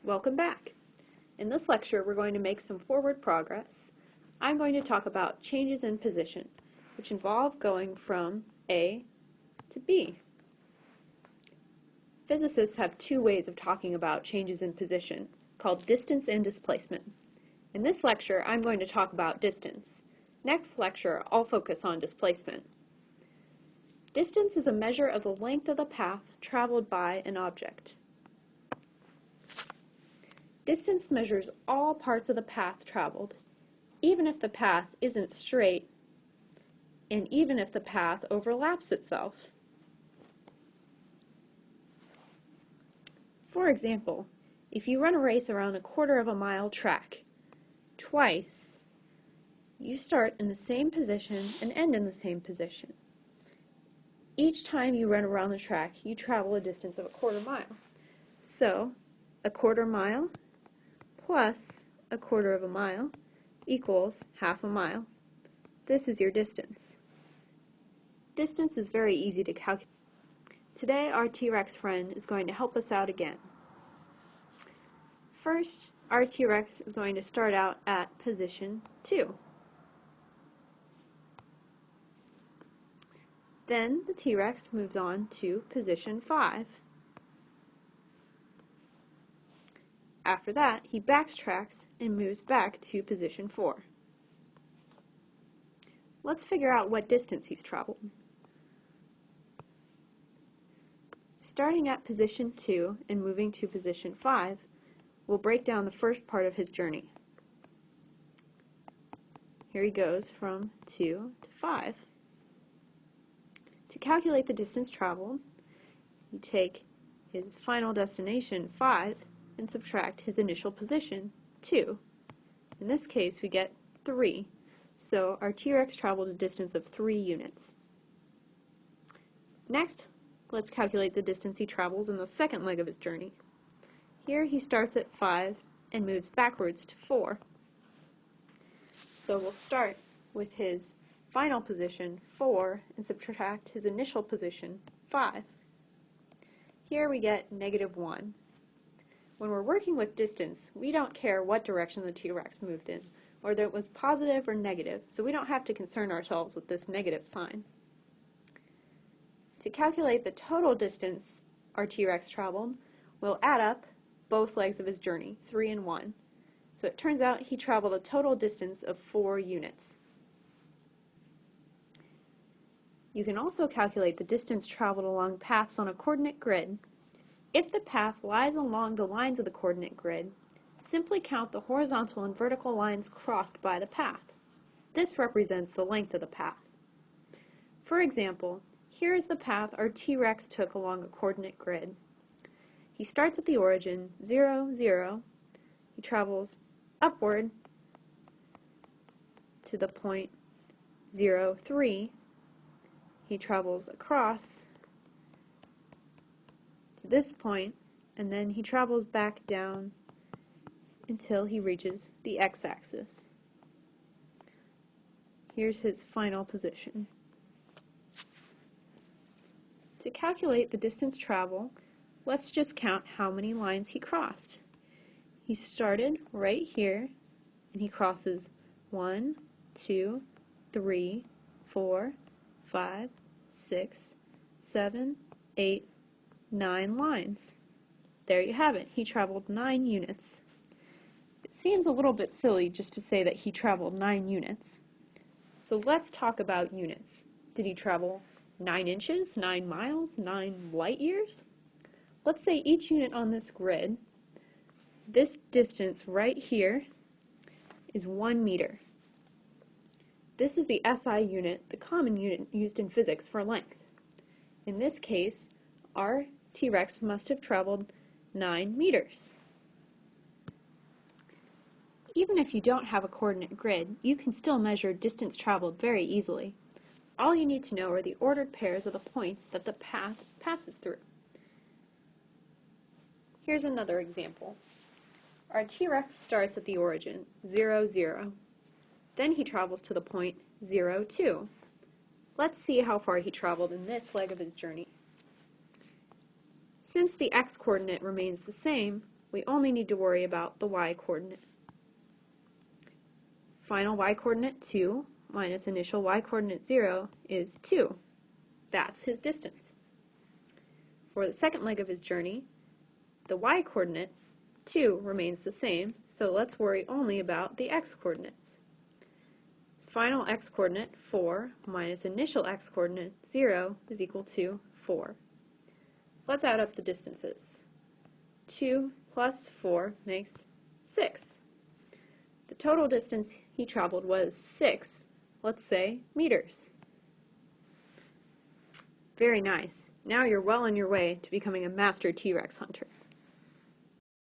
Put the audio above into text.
Welcome back. In this lecture, we're going to make some forward progress. I'm going to talk about changes in position, which involve going from A to B. Physicists have two ways of talking about changes in position, called distance and displacement. In this lecture, I'm going to talk about distance. Next lecture, I'll focus on displacement. Distance is a measure of the length of the path traveled by an object. Distance measures all parts of the path traveled, even if the path isn't straight, and even if the path overlaps itself. For example, if you run a race around a 1/4 of a mile track, twice, you start in the same position and end in the same position. Each time you run around the track, you travel a distance of a 1/4 mile. So, a 1/4 mile plus a 1/4 of a mile equals 1/2 a mile. This is your distance. Distance is very easy to calculate. Today our T-Rex friend is going to help us out again. First, our T-Rex is going to start out at position 2. Then the T-Rex moves on to position 5. After that, he backtracks and moves back to position 4. Let's figure out what distance he's traveled. Starting at position 2 and moving to position 5, we'll break down the first part of his journey. Here he goes from 2 to 5. To calculate the distance traveled, you take his final destination, 5, and subtract his initial position, 2. In this case, we get 3, so our T-Rex traveled a distance of 3 units. Next, let's calculate the distance he travels in the second leg of his journey. Here he starts at 5 and moves backwards to 4. So we'll start with his final position, 4, and subtract his initial position, 5. Here we get -1. When we're working with distance, we don't care what direction the T-Rex moved in, or that it was positive or negative, so we don't have to concern ourselves with this negative sign. To calculate the total distance our T-Rex traveled, we'll add up both legs of his journey, 3 and 1. So it turns out he traveled a total distance of 4 units. You can also calculate the distance traveled along paths on a coordinate grid. If the path lies along the lines of the coordinate grid, simply count the horizontal and vertical lines crossed by the path. This represents the length of the path. For example, here is the path our T-Rex took along a coordinate grid. He starts at the origin, 0, 0. He travels upward to the point 0, 3. He travels across to this point, and then he travels back down until he reaches the x-axis. Here's his final position. To calculate the distance traveled, let's just count how many lines he crossed. He started right here, and he crosses 1, 2, 3, 4, 5, 6, 7, 8, 9 lines. There you have it. He traveled 9 units. It seems a little bit silly just to say that he traveled 9 units. So let's talk about units. Did he travel 9 inches, 9 miles, 9 light years? Let's say each unit on this grid, this distance right here, is 1 meter. This is the SI unit, the common unit used in physics for length. In this case, our T-Rex must have traveled 9 meters. Even if you don't have a coordinate grid, you can still measure distance traveled very easily. All you need to know are the ordered pairs of the points that the path passes through. Here's another example. Our T-Rex starts at the origin, 0, 0. Then he travels to the point 0, 2. Let's see how far he traveled in this leg of his journey. Since the x-coordinate remains the same, we only need to worry about the y-coordinate. Final y-coordinate 2 minus initial y-coordinate 0 is 2. That's his distance. For the second leg of his journey, the y-coordinate 2 remains the same, so let's worry only about the x-coordinates. His final x-coordinate, 4, minus initial x-coordinate, 0, is equal to 4. Let's add up the distances. 2 plus 4 makes 6. The total distance he traveled was 6, let's say, meters. Very nice. Now you're well on your way to becoming a master T-Rex hunter.